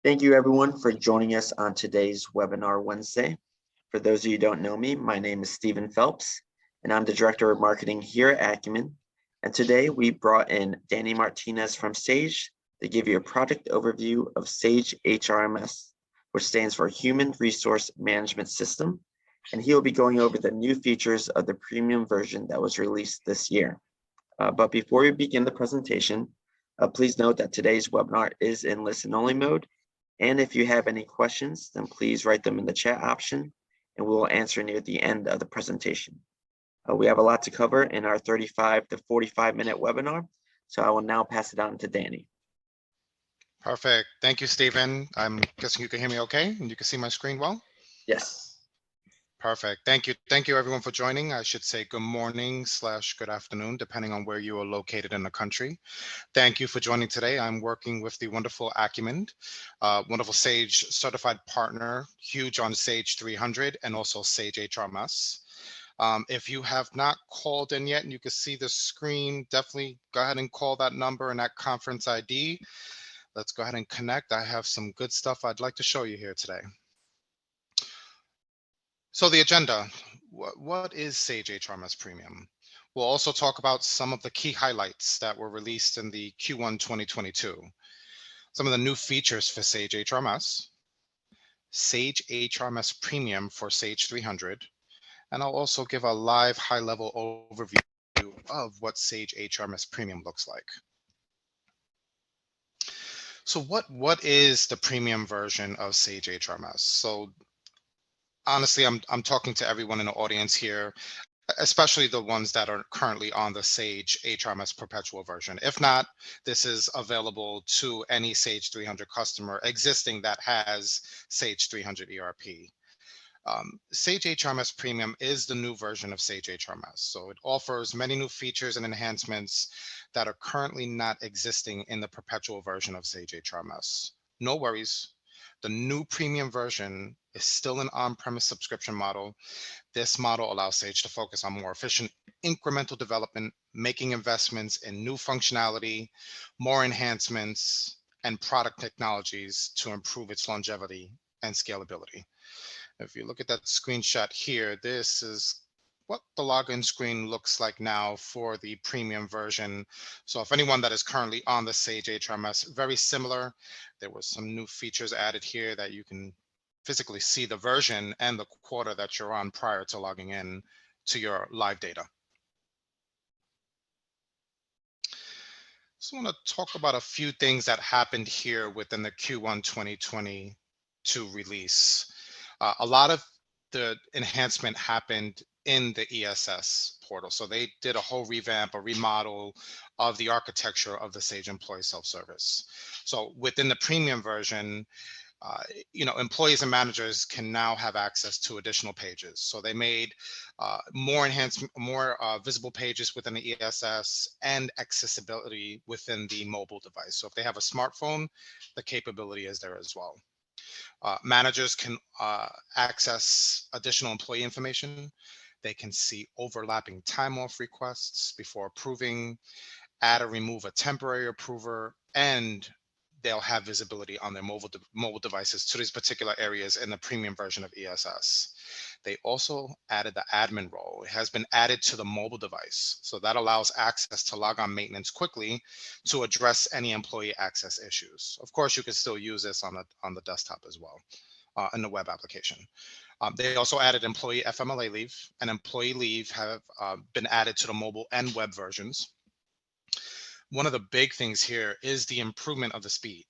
Thank you everyone for joining us on today's webinar Wednesday. For those of you who don't know me, my name is Stephen Phelps, and I'm the Director of Marketing here at Acumen. And today we brought in Danny Martinez from Sage to give you a product overview of Sage HRMS, which stands for Human Resource Management System. And he will be going over the new features of the premium version that was released this year. But before we begin the presentation, please note that today's webinar is in listen-only mode. And if you have any questions, then please write them in the chat option and we will answer near the end of the presentation. We have a lot to cover in our 35 to 45-minute webinar, so I will now pass it on to Danny. Perfect. Thank you, Stephen. I'm guessing you can hear me okay and you can see my screen well? Yes. Perfect. Thank you. Thank you everyone for joining. I should say good morning / good afternoon, depending on where you are located in the country. Thank you for joining today. I'm working with the wonderful Acumen, wonderful Sage certified partner, huge on Sage 300 and also Sage HRMS. If you have not called in yet and you can see the screen, definitely go ahead and call that number and that conference ID. Let's go ahead and connect. I have some good stuff I'd like to show you here today. So the agenda, what is Sage HRMS Premium? We'll also talk about some of the key highlights that were released in the Q1 2022. Some of the new features for Sage HRMS, Sage HRMS Premium for Sage 300, and I'll also give a live high-level overview of what Sage HRMS Premium looks like. So what is the premium version of Sage HRMS? So honestly, I'm talking to everyone in the audience here, especially the ones that are currently on the Sage HRMS perpetual version. If not, this is available to any Sage 300 customer existing that has Sage 300 ERP. Sage HRMS Premium is the new version of Sage HRMS. So it offers many new features and enhancements that are currently not existing in the perpetual version of Sage HRMS. No worries. The new premium version is still an on-premise subscription model. This model allows Sage to focus on more efficient incremental development, making investments in new functionality, more enhancements, and product technologies to improve its longevity and scalability. If you look at that screenshot here, this is what the login screen looks like now for the premium version. So if anyone that is currently on the Sage HRMS, very similar. There were some new features added here that you can physically see the version and the quarter that you're on prior to logging in to your live data. So I want to talk about a few things that happened here within the Q1 2022 release. A lot of the enhancement happened in the ESS portal. So they did a whole revamp, a remodel of the architecture of the Sage Employee Self-Service. So within the premium version, employees and managers can now have access to additional pages. So they made more visible pages within the ESS and accessibility within the mobile device. So if they have a smartphone, the capability is there as well. Managers can access additional employee information. They can see overlapping time off requests before approving, add or remove a temporary approver, and they'll have visibility on their mobile devices to these particular areas in the premium version of ESS. They also added the admin role. It has been added to the mobile device. So that allows access to log on maintenance quickly to address any employee access issues. Of course, you can still use this on the desktop as well, in the web application. They also added employee FMLA leave and employee leave have been added to the mobile and web versions. One of the big things here is the improvement of the speed.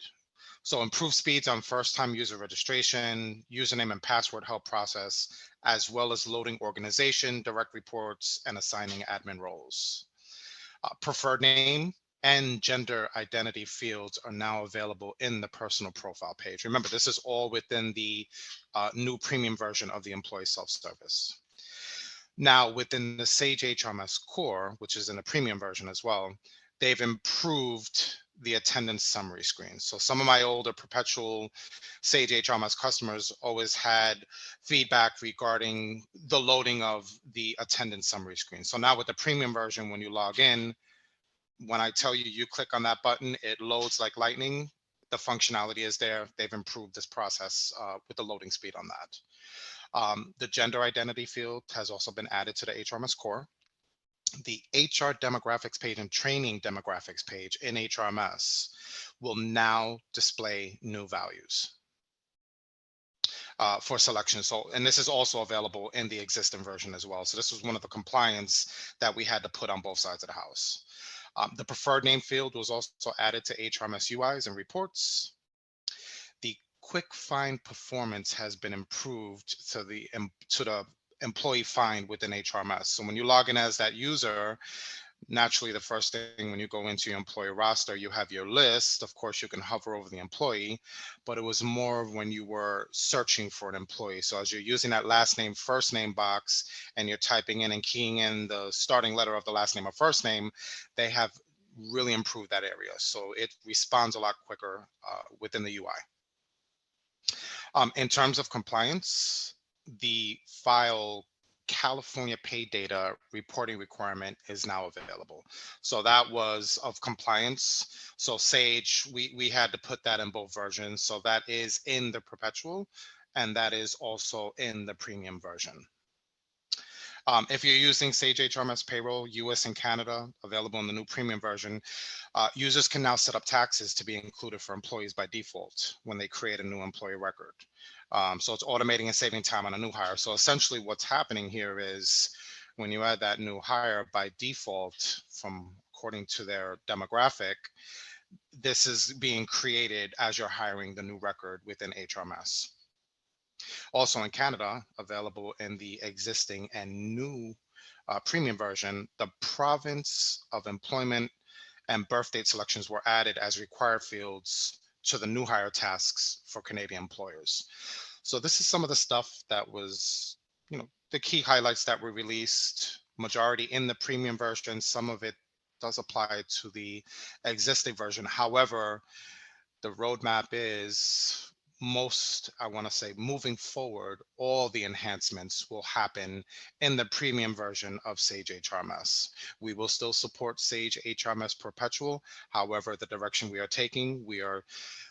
So improved speeds on first-time user registration, username and password help process, as well as loading organization, direct reports, and assigning admin roles. Preferred name and gender identity fields are now available in the personal profile page. Remember, this is all within the new premium version of the employee self-service. Now, within the Sage HRMS core, which is in the premium version as well, they've improved the attendance summary screen. So some of my older perpetual Sage HRMS customers always had feedback regarding the loading of the attendance summary screen. So now with the premium version, when you log in, when I tell you, you click on that button, it loads like lightning. The functionality is there. They've improved this process with the loading speed on that. The gender identity field has also been added to the HRMS core. The HR demographics page and training demographics page in HRMS will now display new values for selection. So, and this is also available in the existing version as well. So this was one of the compliance that we had to put on both sides of the house. The preferred name field was also added to HRMS UIs and reports. The quick find performance has been improved to the employee find within HRMS. So when you log in as that user, naturally the first thing when you go into your employee roster, you have your list. Of course, you can hover over the employee, but it was more when you were searching for an employee. So as you're using that last name, first name box, and you're typing in and keying in the starting letter of the last name or first name, they have really improved that area. So it responds a lot quicker within the UI. In terms of compliance, the file California pay data reporting requirement is now available. So that was of compliance. So Sage, we had to put that in both versions. So that is in the perpetual, and that is also in the premium version. If you're using Sage HRMS Payroll, US and Canada, available in the new premium version, users can now set up taxes to be included for employees by default when they create a new employee record. So it's automating and saving time on a new hire. So essentially what's happening here is when you add that new hire by default according to their demographic, this is being created as you're hiring the new record within HRMS. Also in Canada, available in the existing and new premium version, the province of employment and birth date selections were added as required fields to the new hire tasks for Canadian employers. So this is some of the stuff that was, the key highlights that were released, majority in the premium version. Some of it does apply to the existing version. However, the roadmap is I want to say moving forward, all the enhancements will happen in the premium version of Sage HRMS. We will still support Sage HRMS Perpetual. However, the direction we are taking, we are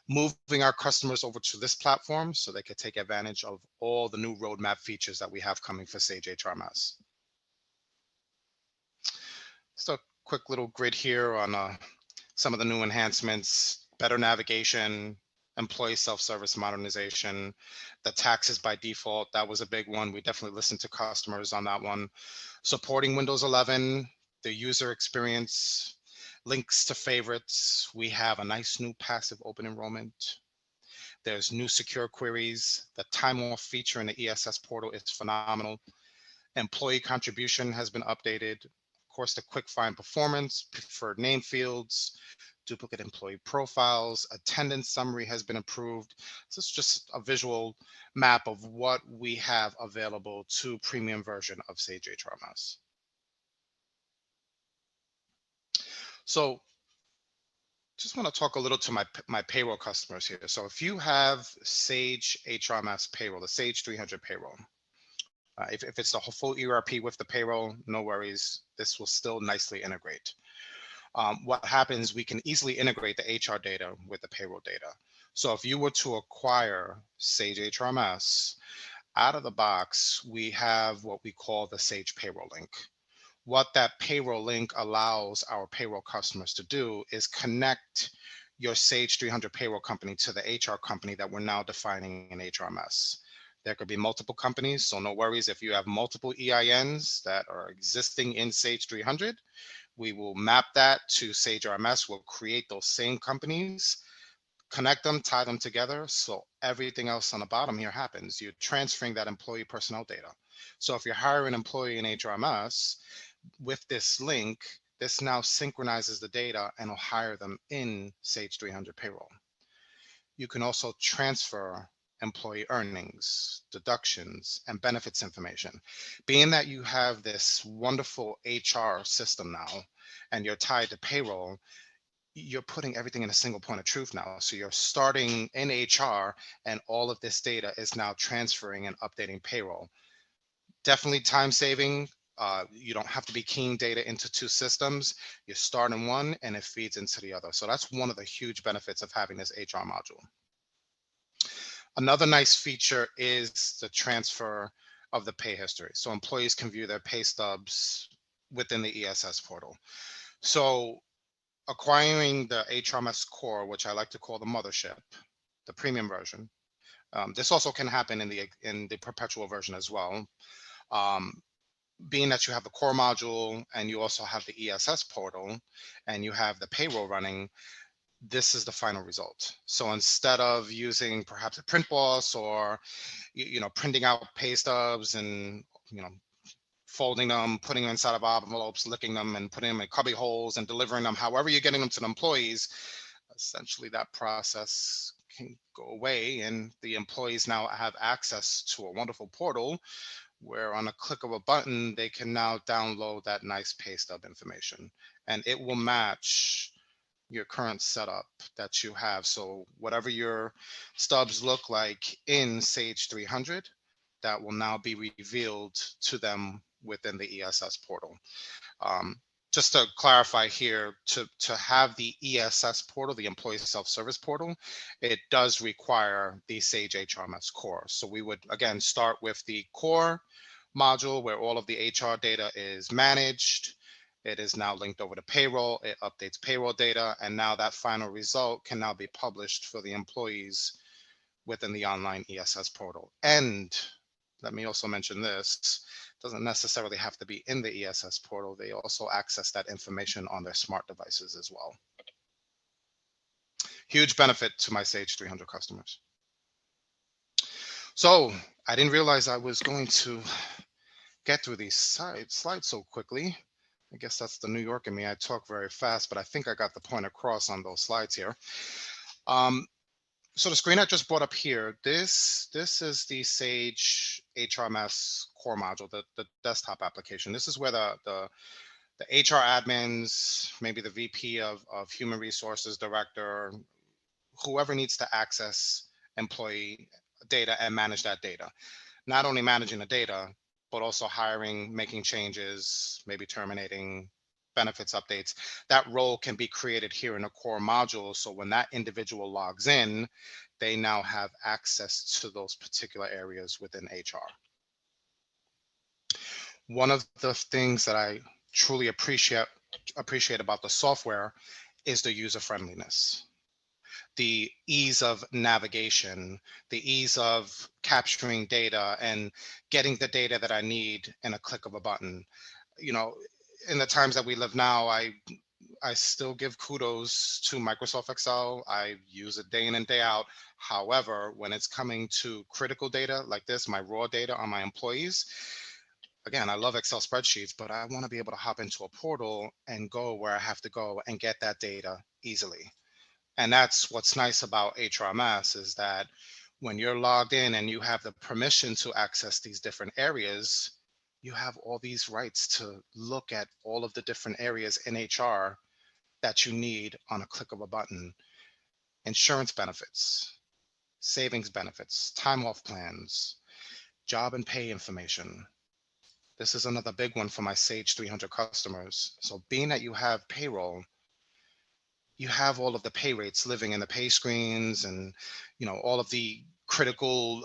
moving our customers over to this platform so they can take advantage of all the new roadmap features that we have coming for Sage HRMS. Just a quick little grid here on some of the new enhancements: better navigation, employee self-service modernization, the taxes by default. That was a big one. We definitely listened to customers on that one. Supporting Windows 11, the user experience, links to favorites. We have a nice new passive open enrollment. There's new secure queries. The time off feature in the ESS portal is phenomenal. Employee contribution has been updated. Of course, the quick find performance, preferred name fields, duplicate employee profiles, attendance summary has been approved. So it's just a visual map of what we have available to premium version of Sage HRMS. So just want to talk a little to my payroll customers here. So if you have Sage HRMS payroll, the Sage 300 payroll, if it's the full ERP with the payroll, no worries, this will still nicely integrate. What happens, we can easily integrate the HR data with the payroll data. So if you were to acquire Sage HRMS, out of the box, we have what we call the Sage payroll link. What that payroll link allows our payroll customers to do is connect your Sage 300 payroll company to the HR company that we're now defining in HRMS. There could be multiple companies, so no worries if you have multiple EINs that are existing in Sage 300. We will map that to Sage RMS. We'll create those same companies, connect them, tie them together. So everything else on the bottom here happens. You're transferring that employee personnel data. So if you're hiring an employee in HRMS with this link, this now synchronizes the data and will hire them in Sage 300 payroll. You can also transfer employee earnings, deductions, and benefits information. Being that you have this wonderful HR system now, and you're tied to payroll, you're putting everything in a single point of truth now. So you're starting in HR, and all of this data is now transferring and updating payroll. Definitely time saving, You don't have to be keying data into two systems. You start in one and it feeds into the other. So that's one of the huge benefits of having this HR module. Another nice feature is the transfer of the pay history. So employees can view their pay stubs within the ESS portal. So acquiring the HRMS core, which I like to call the mothership, the premium version. This also can happen in the perpetual version as well. Being that you have the core module and you also have the ESS portal and you have the payroll running, this is the final result. So instead of using perhaps a print boss or printing out pay stubs and folding them, putting them inside of envelopes, licking them and putting them in cubby holes and delivering them, however you're getting them to the employees, essentially that process can go away and the employees now have access to a wonderful portal where on a click of a button, they can now download that nice pay stub information and it will match your current setup that you have. So whatever your stubs look like in Sage 300, that will now be revealed to them within the ESS portal. Um, just to clarify here, to have the ESS portal, the employee self-service portal, it does require the Sage HRMS core. So we would, again, start with the core module where all of the HR data is managed. It is now linked over to payroll. It updates payroll data. And now that final result can now be published for the employees within the online ESS portal. And let me also mention this, doesn't necessarily have to be in the ESS portal. They also access that information on their smart devices as well. Huge benefit to my Sage 300 customers. So I didn't realize I was going to get through these slides so quickly. I guess that's the New York in me. I talk very fast, but I think I got the point across on those slides here. So the screen I just brought up here, this is the Sage HRMS core module, the desktop application. This is where the HR admins, maybe the VP of human resources director, whoever needs to access employee data and manage that data. Not only managing the data, but also hiring, making changes, maybe terminating benefits updates. That role can be created here in a core module. So when that individual logs in, they now have access to those particular areas within HR. One of the things that I truly appreciate about the software is the user friendliness, the ease of navigation, the ease of capturing data and getting the data that I need in a click of a button. In the times that we live now, I still give kudos to Microsoft Excel. I use it day in and day out. However, when it's coming to critical data like this, my raw data on my employees, again, I love Excel spreadsheets, but I want to be able to hop into a portal and go where I have to go and get that data easily. And that's what's nice about HRMS is that when you're logged in and you have the permission to access these different areas, you have all these rights to look at all of the different areas in HR that you need on a click of a button. Insurance benefits, savings benefits, time off plans, job and pay information. This is another big one for my Sage 300 customers. So being that you have payroll, you have all of the pay rates living in the pay screens and all of the critical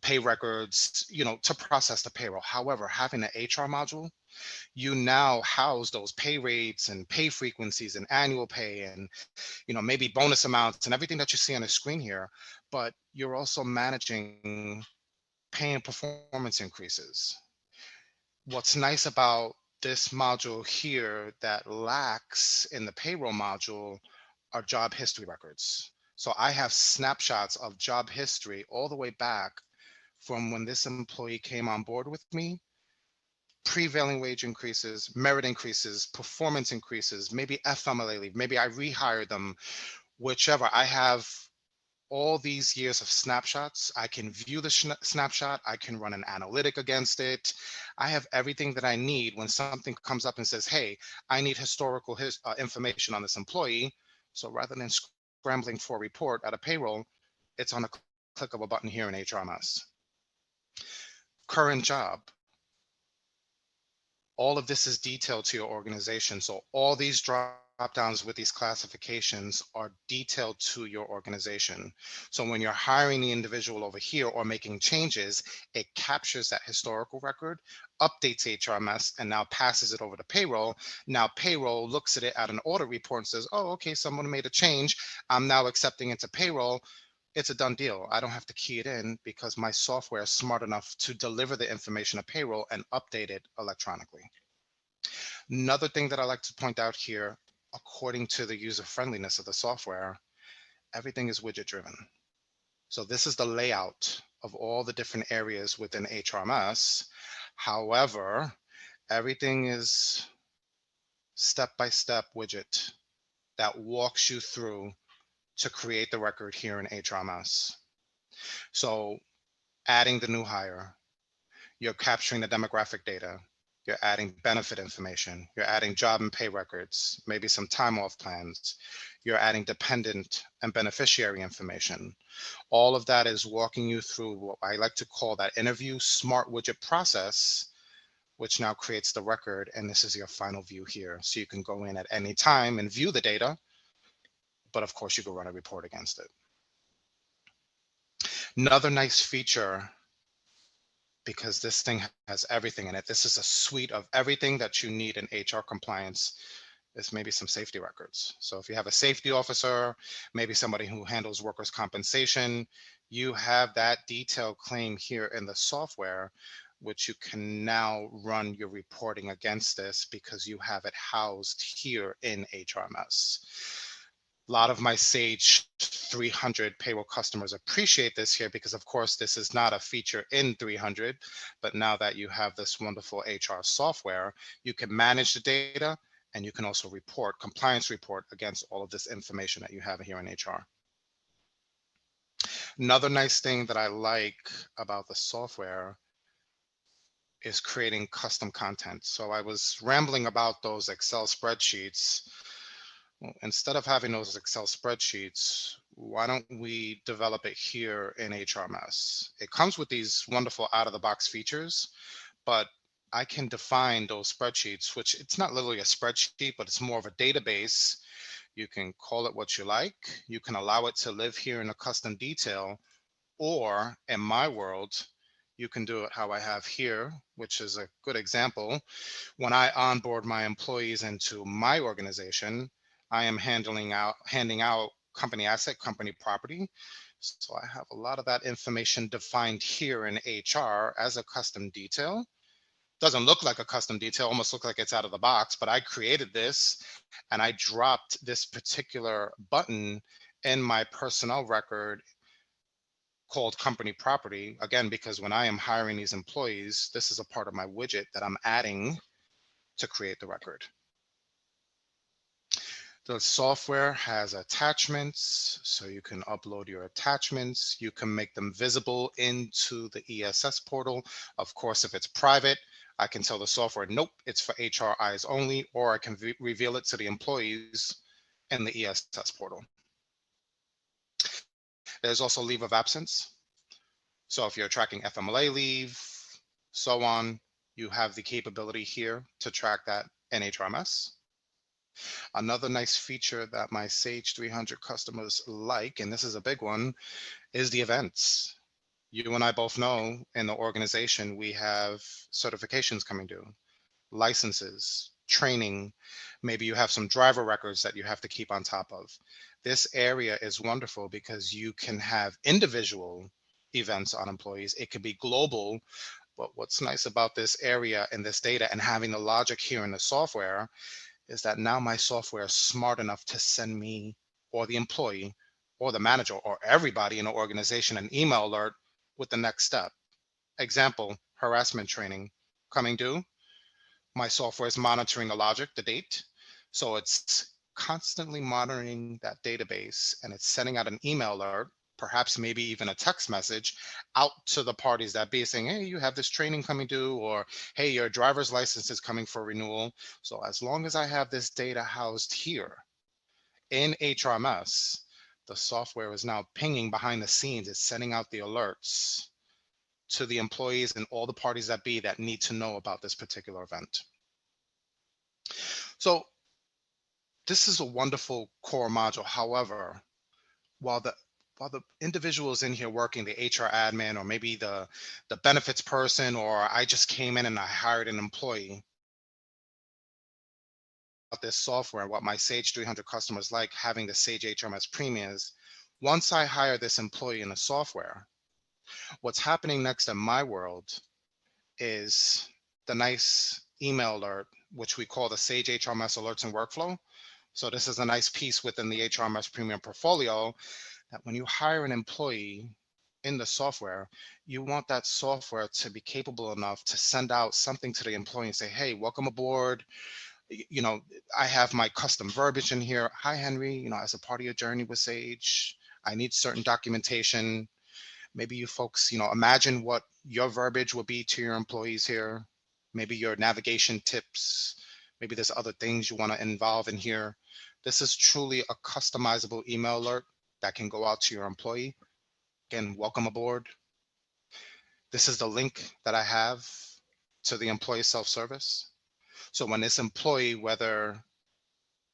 pay records to process the payroll. However, having an HR module, you now house those pay rates and pay frequencies and annual pay and maybe bonus amounts and everything that you see on the screen here, but you're also managing pay and performance increases. What's nice about this module here that lacks in the payroll module are job history records. So I have snapshots of job history all the way back from when this employee came on board with me, prevailing wage increases, merit increases, performance increases, maybe FMLA leave, maybe I rehired them, whichever. I have all these years of snapshots. I can view the snapshot. I can run an analytic against it. I have everything that I need when something comes up and says, hey, I need historical information on this employee. So rather than scrambling for a report at a payroll, it's on a click of a button here in HRMS. Current job. All of this is detailed to your organization. So all these drop downs with these classifications are detailed to your organization. So when you're hiring the individual over here or making changes, it captures that historical record, updates HRMS, and now passes it over to payroll. Now payroll looks at it at an audit report and says, oh, okay, someone made a change. I'm now accepting it to payroll. It's a done deal. I don't have to key it in because my software is smart enough to deliver the information to payroll and update it electronically. Another thing that I like to point out here, according to the user friendliness of the software, everything is widget driven. So this is the layout of all the different areas within HRMS. However, everything is step-by-step widget that walks you through to create the record here in HRMS. So adding the new hire, you're capturing the demographic data, you're adding benefit information, you're adding job and pay records, maybe some time off plans, you're adding dependent and beneficiary information. All of that is walking you through what I like to call that interview smart widget process, which now creates the record. And this is your final view here. So you can go in at any time and view the data, but of course you can run a report against it. Another nice feature, because this thing has everything in it. This is a suite of everything that you need in HR compliance. Is maybe some safety records. So if you have a safety officer, maybe somebody who handles workers' compensation, you have that detailed claim here in the software, which you can now run your reporting against this because you have it housed here in HRMS. A lot of my Sage 300 payroll customers appreciate this here because of course this is not a feature in 300, but now that you have this wonderful HR software, you can manage the data and you can also report, compliance report against all of this information that you have here in HR. Another nice thing that I like about the software is creating custom content. So I was rambling about those Excel spreadsheets. Well, instead of having those Excel spreadsheets, why don't we develop it here in HRMS? It comes with these wonderful out-of-the-box features, but I can define those spreadsheets, which it's not literally a spreadsheet, but it's more of a database. You can call it what you like. You can allow it to live here in a custom detail, or in my world, you can do it how I have here, which is a good example. When I onboard my employees into my organization, I am handing out company asset, company property. So I have a lot of that information defined here in HR as a custom detail. Doesn't look like a custom detail, almost look like it's out of the box, but I created this and I dropped this particular button in my personnel record called company property. Again, because when I am hiring these employees, this is a part of my widget that I'm adding to create the record. The software has attachments, so you can upload your attachments. You can make them visible into the ESS portal. Of course, if it's private, I can tell the software, nope, it's for HR eyes only, or I can reveal it to the employees in the ESS portal. There's also leave of absence. So if you're tracking FMLA leave, so on, you have the capability here to track that in HRMS. Another nice feature that my Sage 300 customers like, and this is a big one, is the events. You and I both know in the organization, we have certifications coming due, licenses, training. Maybe you have some driver records that you have to keep on top of. This area is wonderful because you can have individual events on employees. It could be global, but what's nice about this area and this data and having the logic here in the software is that now my software is smart enough to send me or the employee or the manager or everybody in the organization an email alert with the next step. Example, harassment training coming due. My software is monitoring the logic, the date. So it's constantly monitoring that database and it's sending out an email alert, perhaps maybe even a text message out to the parties that be saying, hey, you have this training coming due, or hey, your driver's license is coming for renewal. So as long as I have this data housed here in HRMS, the software is now pinging behind the scenes. It's sending out the alerts to the employees and all the parties that be that need to know about this particular event. So this is a wonderful core module. However, while the while the individuals in here working, the HR admin, or maybe the benefits person, or I just came in and I hired an employee, about this software, what my Sage 300 customers like having the Sage HRMS Premium is, once I hire this employee in the software, what's happening next in my world is the nice email alert, which we call the Sage HRMS alerts and workflow. So this is a nice piece within the HRMS Premium portfolio that when you hire an employee in the software, you want that software to be capable enough to send out something to the employee and say, hey, welcome aboard. You know, I have my custom verbiage in here. Hi, Henry, as a part of your journey with Sage, I need certain documentation. Maybe you folks, imagine what your verbiage will be to your employees here. Maybe your navigation tips. Maybe there's other things you want to involve in here. This is truly a customizable email alert that can go out to your employee. Again, welcome aboard. This is the link that I have to the employee self-service. So when this employee, whether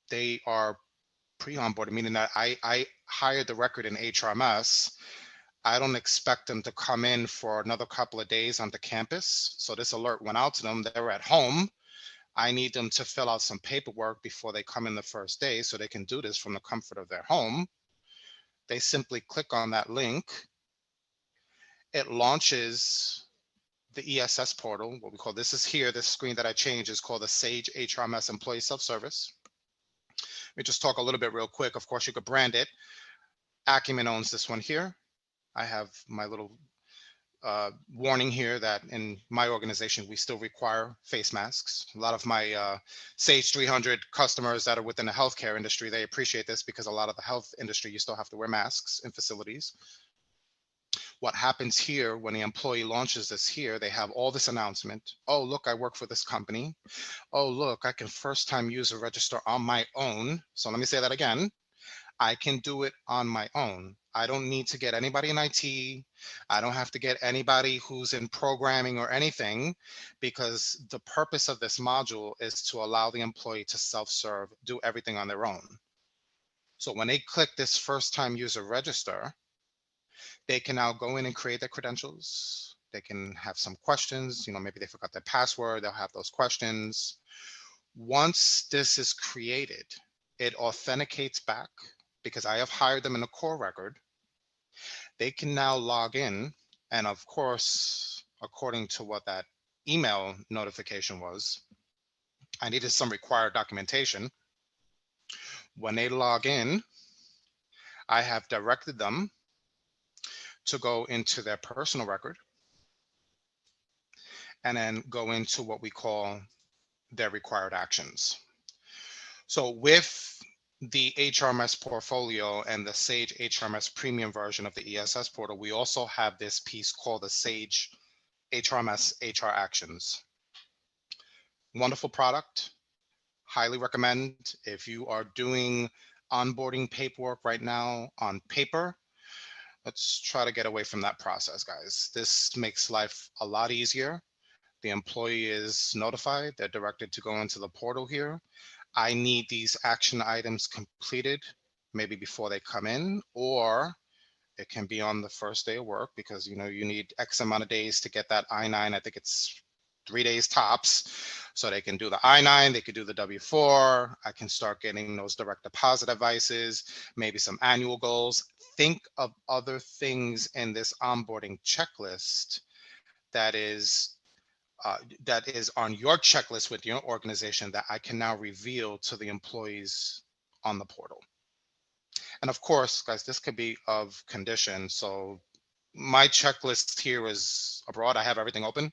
they are pre-onboarded, meaning that I hired the record in HRMS, I don't expect them to come in for another couple of days onto campus. So this alert went out to them. They were at home. I need them to fill out some paperwork before they come in the first day so they can do this from the comfort of their home. They simply click on that link. It launches the ESS portal, what we call, this is here, this screen that I changed is called the Sage HRMS Employee Self-Service. Let me just talk a little bit real quick. Of course, you could brand it. Acumen owns this one here. I have my little warning here that in my organization, we still require face masks. A lot of my Sage 300 customers that are within the healthcare industry, they appreciate this because a lot of the health industry, you still have to wear masks in facilities. What happens here when the employee launches this here, they have all this announcement. Oh, look, I work for this company. Oh, look, I can first time user register on my own. So let me say that again. I can do it on my own. I don't need to get anybody in IT. I don't have to get anybody who's in programming or anything, because the purpose of this module is to allow the employee to self-serve, do everything on their own. So when they click this first time user register, they can now go in and create their credentials. They can have some questions, maybe they forgot their password, they'll have those questions. Once this is created, it authenticates back because I have hired them in a core record. They can now log in. And of course, according to what that email notification was, I needed some required documentation. When they log in, I have directed them to go into their personal record and then go into what we call their required actions. So with the HRMS portfolio and the Sage HRMS premium version of the ESS portal, we also have this piece called the Sage HRMS HR Actions. Wonderful product, highly recommend. If you are doing onboarding paperwork right now on paper, let's try to get away from that process, guys. This makes life a lot easier. The employee is notified, they're directed to go into the portal here. I need these action items completed maybe before they come in, or it can be on the first day of work because you need X amount of days to get that I-9. I think it's 3 days tops. So they can do the I-9, they could do the W-4. I can start getting those direct deposit advices, maybe some annual goals. Think of other things in this onboarding checklist that is on your checklist with your organization that I can now reveal to the employees on the portal. And of course, guys, this could be of condition. So my checklist here is abroad. I have everything open.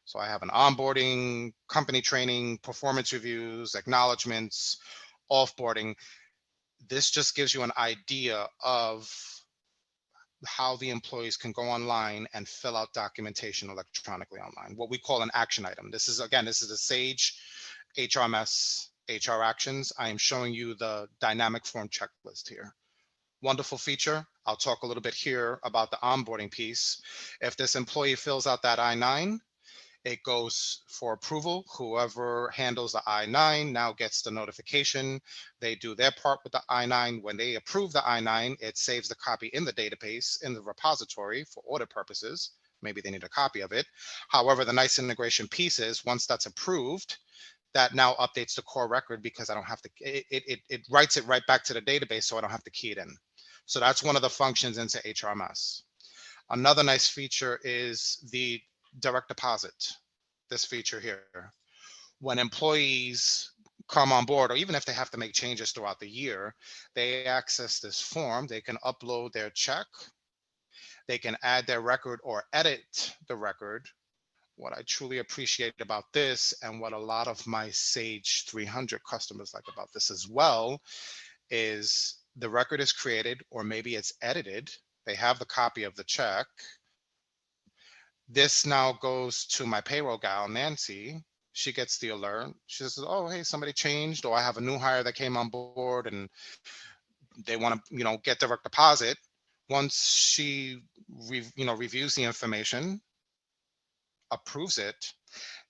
So I have an onboarding, company training, performance reviews, acknowledgements, offboarding. This just gives you an idea of how the employees can go online and fill out documentation electronically online, what we call an action item. This is a Sage HRMS HR Actions. I am showing you the dynamic form checklist here. Wonderful feature. I'll talk a little bit here about the onboarding piece. If this employee fills out that I-9, It goes for approval. Whoever handles the I-9 now gets the notification. They do their part with the I-9. When they approve the I-9, it saves the copy in the database, in the repository for audit purposes. Maybe they need a copy of it. However, the nice integration piece is once that's approved, that now updates the core record because I don't have to, it writes it right back to the database so I don't have to key it in. So that's one of the functions into HRMS. Another nice feature is the direct deposit, this feature here. When employees come on board, or even if they have to make changes throughout the year, they access this form, they can upload their check, they can add their record or edit the record. What I truly appreciate about this, and what a lot of my Sage 300 customers like about this as well, is the record is created, or maybe it's edited. They have the copy of the check. This now goes to my payroll gal, Nancy. She gets the alert. She says, oh, hey, somebody changed, or I have a new hire that came on board and they want to, get direct deposit. Once she, reviews the information, approves it,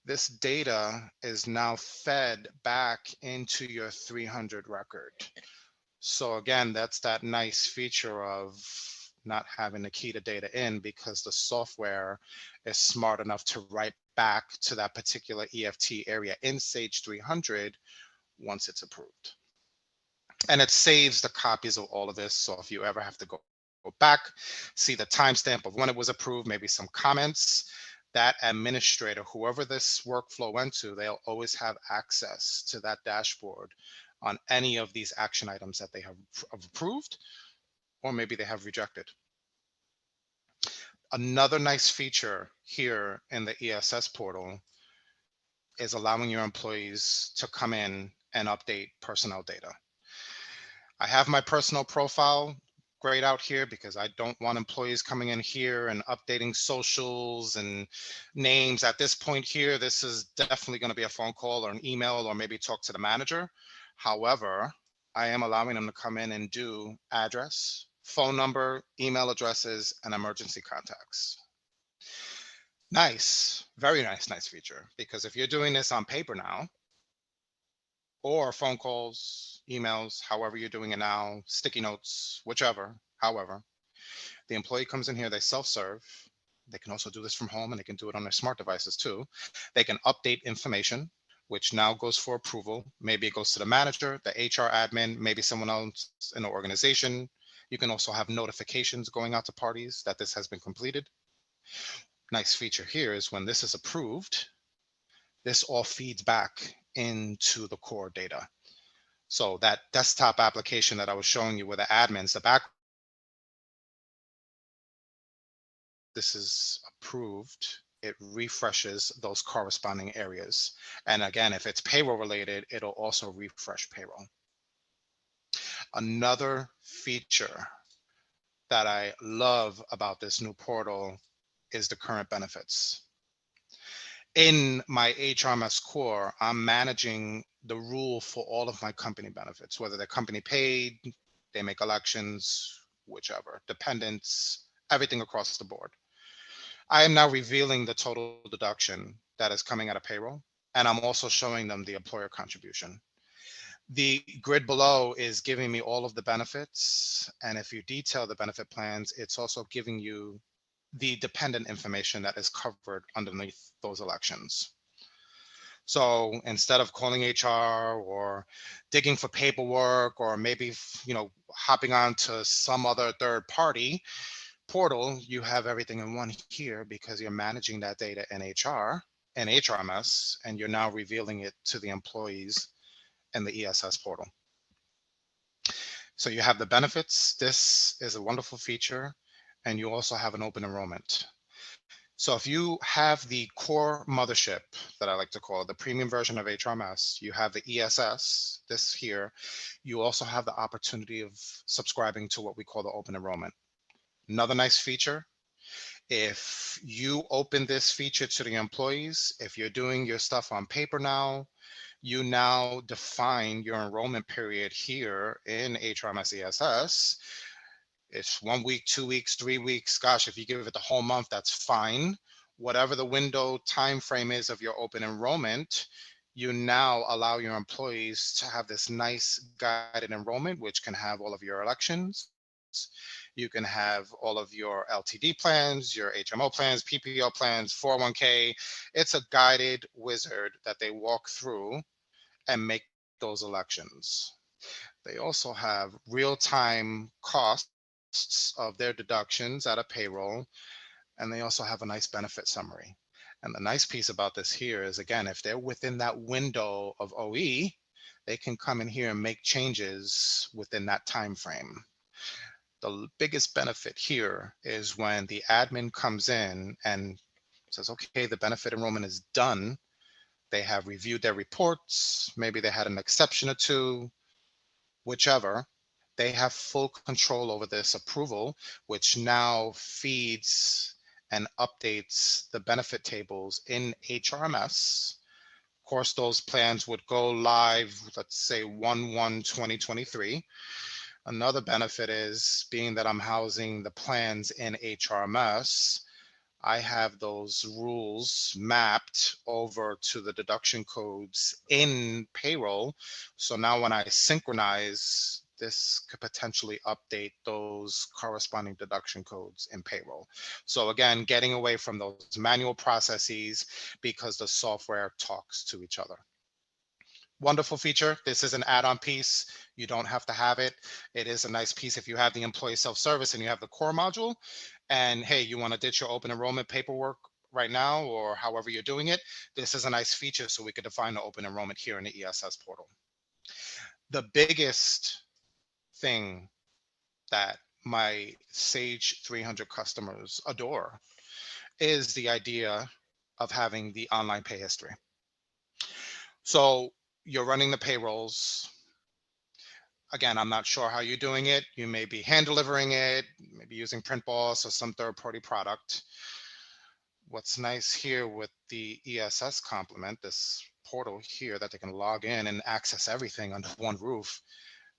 this data is now fed back into your 300 record. So again, that's that nice feature of not having to key the data in, because the software is smart enough to write back to that particular EFT area in Sage 300 once it's approved. And it saves the copies of all of this. So if you ever have to go back, see the timestamp of when it was approved, maybe some comments, that administrator, whoever this workflow went to, they'll always have access to that dashboard on any of these action items that they have approved, or maybe they have rejected. Another nice feature here in the ESS portal is allowing your employees to come in and update personnel data. I have my personal profile grayed out here because I don't want employees coming in here and updating socials and names. At this point here, this is definitely going to be a phone call or an email, or maybe talk to the manager. However, I am allowing them to come in and do address, phone number, email addresses, and emergency contacts. Nice, very nice feature, because if you're doing this on paper now, or phone calls, emails, however you're doing it now, sticky notes, whichever, however, the employee comes in here, they self-serve. They can also do this from home, and they can do it on their smart devices too. They can update information, which now goes for approval. Maybe it goes to the manager, the HR admin, maybe someone else in the organization. You can also have notifications going out to parties that this has been completed. Nice feature here is when this is approved, this all feeds back into the core data. So that desktop application that I was showing you with the admins, the back, this is approved, it refreshes those corresponding areas. And again, if it's payroll related, it'll also refresh payroll. Another feature that I love about this new portal is the current benefits. In my HRMS core, I'm managing the rule for all of my company benefits, whether they're company paid, they make elections, whichever, dependents, everything across the board. I am now revealing the total deduction that is coming out of payroll, and I'm also showing them the employer contribution. The grid below is giving me all of the benefits, and if you detail the benefit plans, it's also giving you the dependent information that is covered underneath those elections. So instead of calling HR or digging for paperwork, or maybe hopping on to some other third party portal, you have everything in one here, because you're managing that data in HR and HRMS, and you're now revealing it to the employees in the ESS portal. So you have the benefits. This is a wonderful feature. And you also have an open enrollment. So if you have the core mothership, that I like to call it, the premium version of HRMS, you have the ESS, this here, you also have the opportunity of subscribing to what we call the open enrollment. Another nice feature, if you open this feature to the employees, if you're doing your stuff on paper now, you now define your enrollment period here in HRMS ESS. It's 1 week, 2 weeks, 3 weeks. Gosh, if you give it the whole month, that's fine. whatever the window time frame is of your open enrollment, you now allow your employees to have this nice guided enrollment, which can have all of your elections. You can have all of your LTD plans, your HMO plans, PPO plans, 401k. It's a guided wizard that they walk through and make those elections. They also have real-time costs of their deductions out of payroll, and they also have a nice benefit summary. And the nice piece about this here is, again, if they're within that window of OE, they can come in here and make changes within that time frame. The biggest benefit here is when the admin comes in and says, okay, the benefit enrollment is done. They have reviewed their reports. Maybe they had an exception or two, whichever. They have full control over this approval, which now feeds and updates the benefit tables in HRMS. Of course, those plans would go live, let's say 1/1/2023. Another benefit is, being that I'm housing the plans in HRMS, I have those rules mapped over to the deduction codes in payroll. So now when I synchronize, this could potentially update those corresponding deduction codes in payroll. So again, getting away from those manual processes because the software talks to each other. Wonderful feature. This is an add-on piece. You don't have to have it. It is a nice piece if you have the employee self-service and you have the core module. And hey, you want to ditch your open enrollment paperwork right now, or however you're doing it. This is a nice feature so we could define the open enrollment here in the ESS portal. The biggest thing that my Sage 300 customers adore is the idea of having the online pay history. So you're running the payrolls. Again, I'm not sure how you're doing it. You may be hand delivering it, maybe using Printboss or some third-party product. What's nice here with the ESS complement, this portal here that they can log in and access everything under one roof,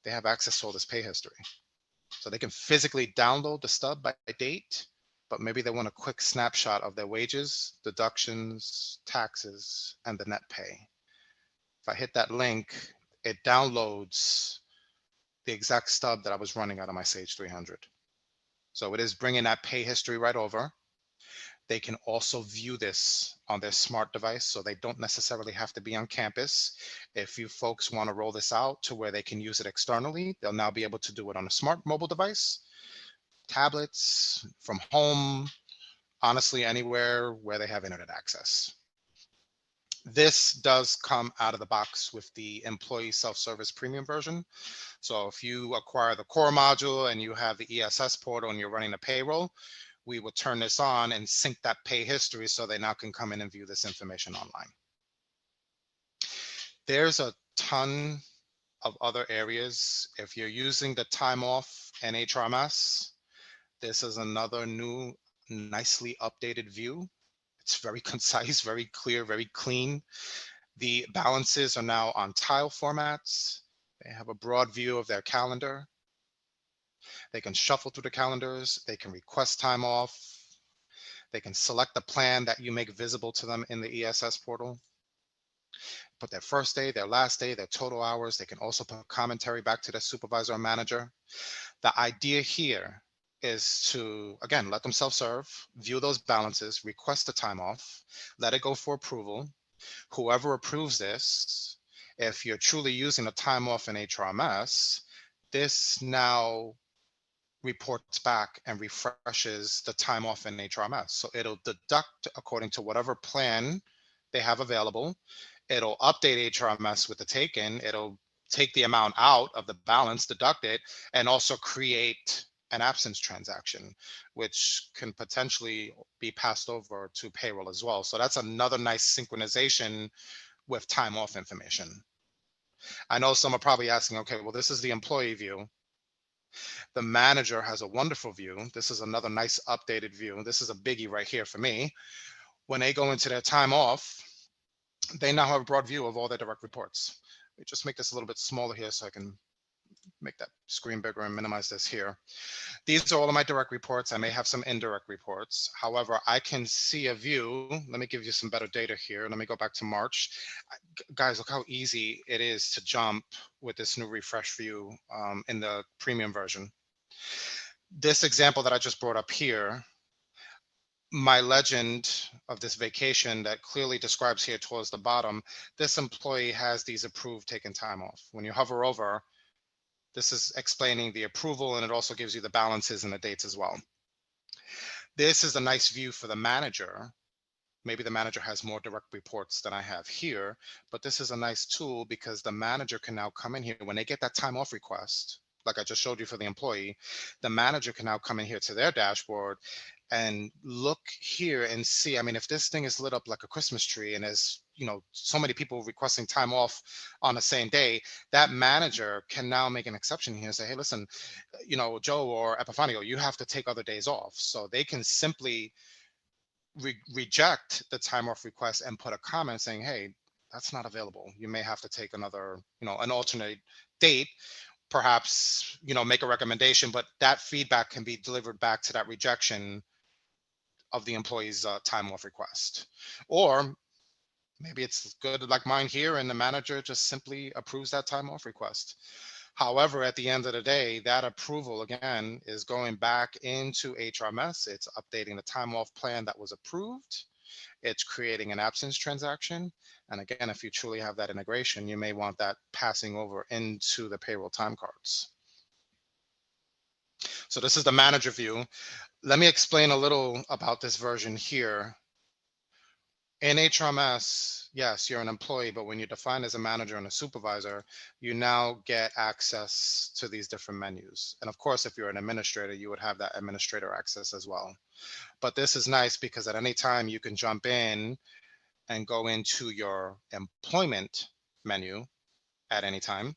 they have access to all this pay history. So they can physically download the stub by date, but maybe they want a quick snapshot of their wages, deductions, taxes, and the net pay. If I hit that link, it downloads the exact stub that I was running out of my Sage 300. So it is bringing that pay history right over. They can also view this on their smart device, so they don't necessarily have to be on campus. If you folks want to roll this out to where they can use it externally, they'll now be able to do it on a smart mobile device, tablets, from home, honestly, anywhere where they have internet access. This does come out of the box with the employee self-service premium version. So if you acquire the core module and you have the ESS portal and you're running the payroll, we would turn this on and sync that pay history so they now can come in and view this information online. There's a ton of other areas. If you're using the time off and HRMS, this is another new, nicely updated view. It's very concise, very clear, very clean. The balances are now on tile formats. They have a broad view of their calendar. They can shuffle through the calendars. They can request time off. They can select the plan that you make visible to them in the ESS portal. Put their first day, their last day, their total hours. They can also put commentary back to their supervisor or manager. The idea here is to, again, let them self-serve, view those balances, request the time off, let it go for approval. Whoever approves this, if you're truly using the time off in HRMS, this now reports back and refreshes the time off in HRMS. So it'll deduct according to whatever plan they have available. It'll update HRMS with the taken. It'll take the amount out of the balance, deduct it, and also create an absence transaction, which can potentially be passed over to payroll as well. So that's another nice synchronization with time off information. I know some are probably asking, okay, well, this is the employee view. The manager has a wonderful view. This is another nice updated view. This is a biggie right here for me. When they go into their time off, they now have a broad view of all their direct reports. Let me just make this a little bit smaller here so I can make that screen bigger and minimize this here. These are all of my direct reports. I may have some indirect reports. However, I can see a view. Let me give you some better data here. Let me go back to March. Guys, look how easy it is to jump with this new refresh view in the premium version. This example that I just brought up here, my legend of this vacation that clearly describes here towards the bottom, this employee has these approved taken time off. When you hover over, this is explaining the approval, and it also gives you the balances and the dates as well. This is a nice view for the manager. Maybe the manager has more direct reports than I have here, but this is a nice tool because the manager can now come in here when they get that time off request, like I just showed you for the employee. The manager can now come in here to their dashboard and look here and see. I mean, if this thing is lit up like a Christmas tree and there's, so many people requesting time off on the same day, that manager can now make an exception here and say, hey, listen, Joe or Epifanio, you have to take other days off. So they can simply reject the time off request and put a comment saying, hey, that's not available. You may have to take another, an alternate date, perhaps, make a recommendation, but that feedback can be delivered back to that rejection of the employee's time off request. Or maybe it's good like mine here and the manager just simply approves that time off request. However, at the end of the day, that approval again is going back into HRMS. It's updating the time off plan that was approved. It's creating an absence transaction. And again, if you truly have that integration, you may want that passing over into the payroll time cards. So this is the manager view. Let me explain a little about this version here. In HRMS, yes, you're an employee, but when you're defined as a manager and a supervisor, you now get access to these different menus. And of course, if you're an administrator, you would have that administrator access as well. But this is nice because at any time you can jump in and go into your employment menu at any time.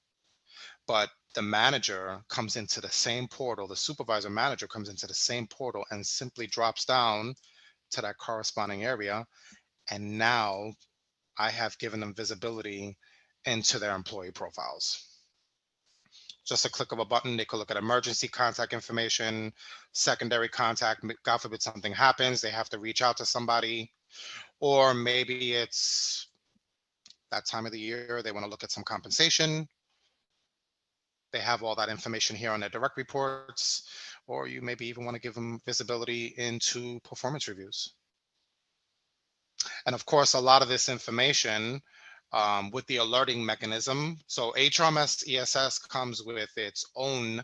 But the manager comes into the same portal, the supervisor manager comes into the same portal and simply drops down to that corresponding area. And now I have given them visibility into their employee profiles. Just a click of a button, they could look at emergency contact information, secondary contact. God forbid something happens, they have to reach out to somebody. Or maybe it's that time of the year, they want to look at some compensation. They have all that information here on their direct reports. Or you maybe even want to give them visibility into performance reviews. And of course, a lot of this information with the alerting mechanism. So HRMS ESS comes with its own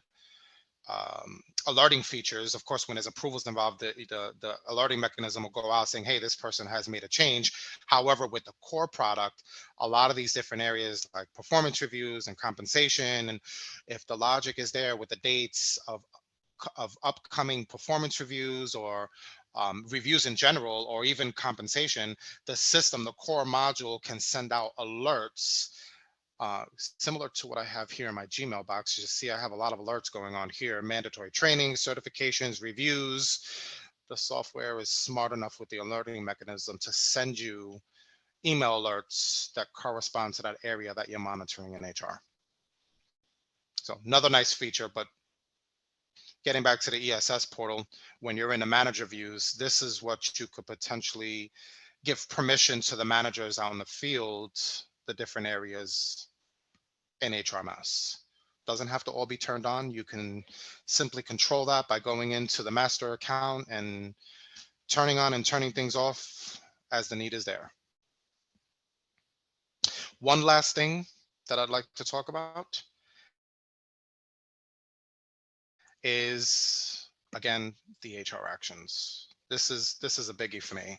alerting features. Of course, when there's approvals involved, the alerting mechanism will go out saying, hey, this person has made a change. However, with the core product, a lot of these different areas like performance reviews and compensation, and if the logic is there with the dates of upcoming performance reviews or reviews in general, or even compensation, the system, the core module can send out alerts similar to what I have here in my Gmail box. You see I have a lot of alerts going on here: mandatory training, certifications, reviews. The software is smart enough with the alerting mechanism to send you email alerts that correspond to that area that you're monitoring in HR. So another nice feature. But getting back to the ESS portal, when you're in the manager views, this is what you could potentially give permission to the managers out in the field, the different areas in HRMS. Doesn't have to all be turned on. You can simply control that by going into the master account and turning on and turning things off as the need is there. One last thing that I'd like to talk about is, again, the HR actions. This is a biggie for me.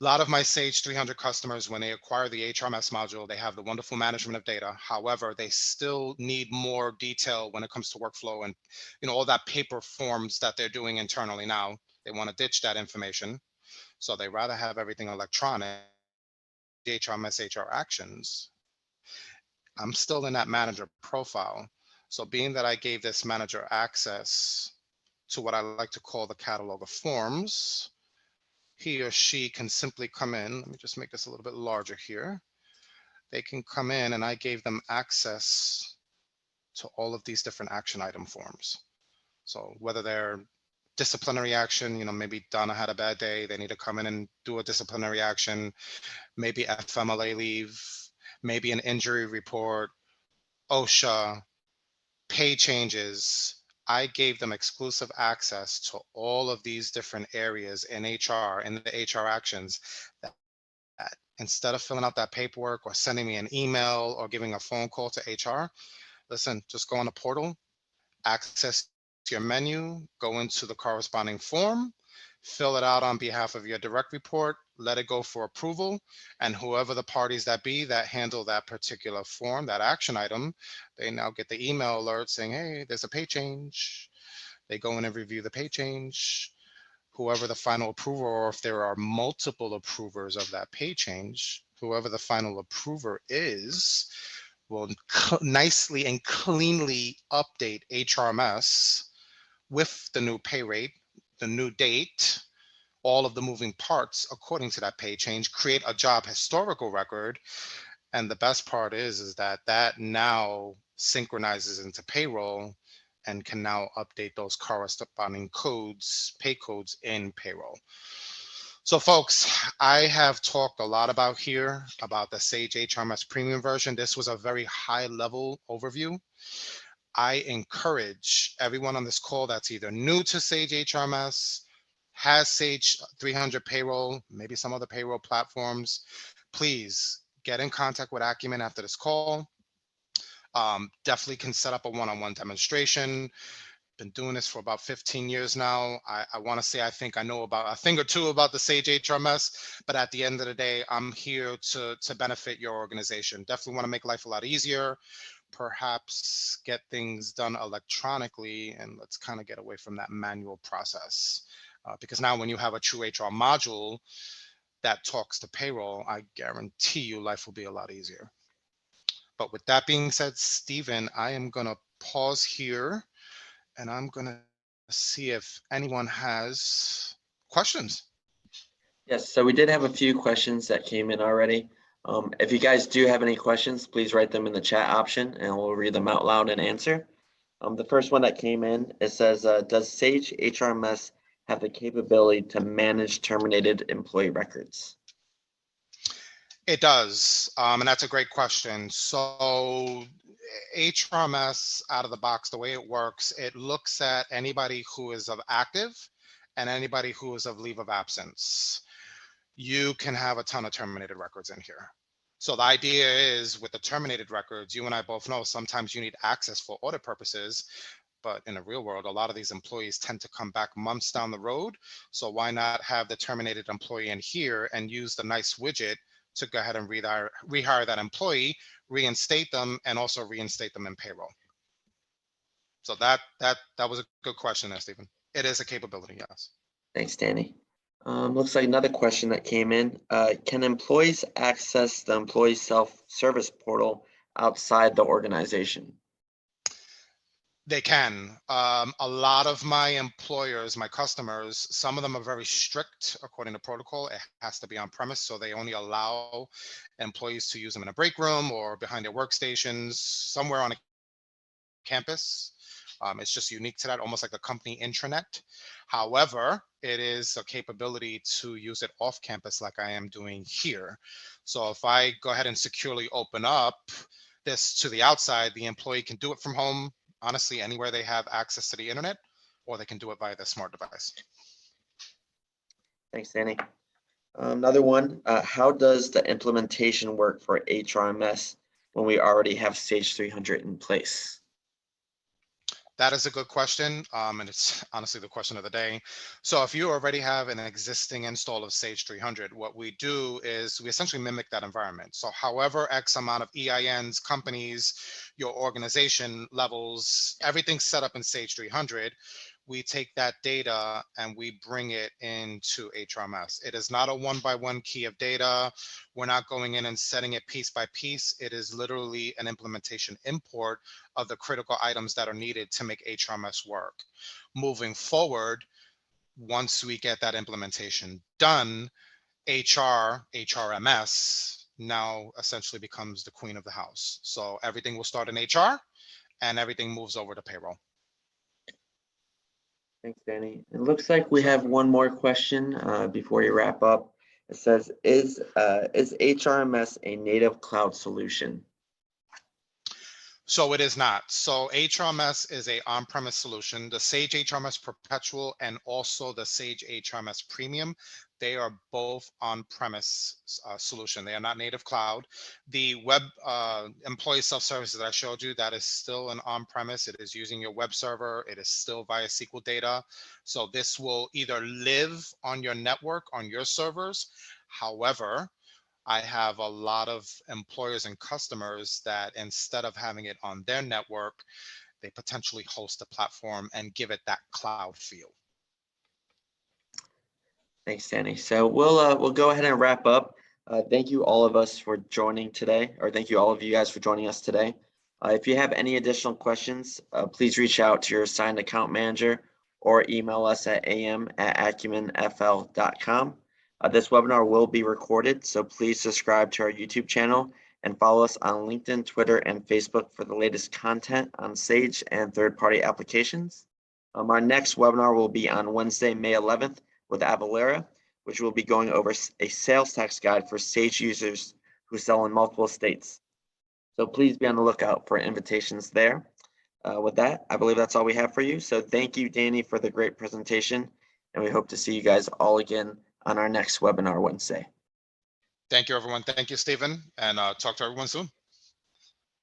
A lot of my Sage 300 customers, when they acquire the HRMS module, they have the wonderful management of data. However, they still need more detail when it comes to workflow and all that paper forms that they're doing internally now. They want to ditch that information. So they rather have everything electronic. HRMS HR actions. I'm still in that manager profile. So being that I gave this manager access to what I like to call the catalog of forms, he or she can simply come in. Let me just make this a little bit larger here. They can come in and I gave them access to all of these different action item forms. So whether they're disciplinary action, maybe Donna had a bad day, they need to come in and do a disciplinary action, maybe FMLA leave, maybe an injury report, OSHA, pay changes. I gave them exclusive access to all of these different areas in HR and the HR actions that instead of filling out that paperwork or sending me an email or giving a phone call to HR, listen, just go on the portal, access your menu, go into the corresponding form, fill it out on behalf of your direct report, let it go for approval, and whoever the parties that be that handle that particular form, that action item, they now get the email alert saying, hey, there's a pay change. They go in and review the pay change. Whoever the final approver, or if there are multiple approvers of that pay change, whoever the final approver is, will nicely and cleanly update HRMS with the new pay rate, the new date, all of the moving parts according to that pay change, create a job historical record. And the best part is that now synchronizes into payroll and can now update those corresponding codes, pay codes in payroll. So folks, I have talked a lot about the Sage HRMS premium version. This was a very high level overview. I encourage everyone on this call that's either new to Sage HRMS, has Sage 300 payroll, maybe some other payroll platforms, please get in contact with Acumen after this call. Definitely can set up a one-on-one demonstration. Been doing this for about 15 years now. I want to say I think I know about a thing or two about the Sage HRMS, but at the end of the day, I'm here to benefit your organization. Definitely want to make life a lot easier, perhaps get things done electronically, and let's kind of get away from that manual process. Because now when you have a true HR module that talks to payroll, I guarantee you life will be a lot easier. But with that being said, Stephen, I am going to pause here and I'm going to see if anyone has questions. Yes, so we did have a few questions that came in already. If you guys do have any questions, please write them in the chat option and we'll read them out loud and answer. The first one that came in, it says, does Sage HRMS have the capability to manage terminated employee records? It does, and that's a great question. So HRMS out of the box, the way it works, it looks at anybody who is of active and anybody who is of leave of absence. You can have a ton of terminated records in here. So the idea is with the terminated records, you and I both know sometimes you need access for audit purposes, but in the real world, a lot of these employees tend to come back months down the road. So why not have the terminated employee in here and use the nice widget to go ahead and rehire that employee, reinstate them, and also reinstate them in payroll. So that was a good question there, Stephen. It is a capability, yes. Thanks, Danny. Looks like another question that came in. Can employees access the employee self-service portal outside the organization? They can. A lot of my employers, my customers, some of them are very strict according to protocol. It has to be on premise, so they only allow employees to use them in a break room or behind their workstations, somewhere on a campus. It's just unique to that, almost like a company intranet. However, it is a capability to use it off campus like I am doing here. So if I go ahead and securely open up this to the outside, the employee can do it from home, honestly, anywhere they have access to the internet, or they can do it via their smart device. Thanks, Danny. Another one, how does the implementation work for HRMS when we already have Sage 300 in place? That is a good question, and it's honestly the question of the day. So if you already have an existing install of Sage 300, what we do is we essentially mimic that environment. So however X amount of EINs, companies, your organization levels, everything's set up in Sage 300, we take that data and we bring it into HRMS. It is not a one-by-one key of data. We're not going in and setting it piece by piece. It is literally an implementation import of the critical items that are needed to make HRMS work. Moving forward, once we get that implementation done, HRMS now essentially becomes the queen of the house. So everything will start in HR and everything moves over to payroll. Thanks, Danny. It looks like we have one more question before you wrap up. It says, is HRMS a native cloud solution? So it is not. So HRMS is a on-premise solution. The Sage HRMS Perpetual and also the Sage HRMS Premium, they are both on-premise solution. They are not native cloud. The web employee self-service that I showed you, that is still an on-premise. It is using your web server. It is still via SQL data. So this will either live on your network, on your servers. However, I have a lot of employers and customers that instead of having it on their network, they potentially host a platform and give it that cloud feel. Thanks, Danny. So we'll go ahead and wrap up. Thank you all of us for joining today, or thank you all of you guys for joining us today. If you have any additional questions, please reach out to your assigned account manager or email us at am@acumenfl.com. This webinar will be recorded, so please subscribe to our YouTube channel and follow us on LinkedIn, Twitter, and Facebook for the latest content on Sage and third-party applications. Our next webinar will be on Wednesday, May 11th with Avalara, which will be going over a sales tax guide for Sage users who sell in multiple states. So please be on the lookout for invitations there. With that, I believe that's all we have for you. So thank you, Danny, for the great presentation, and we hope to see you guys all again on our next webinar Wednesday. Thank you, everyone. Thank you, Stephen, and talk to everyone soon.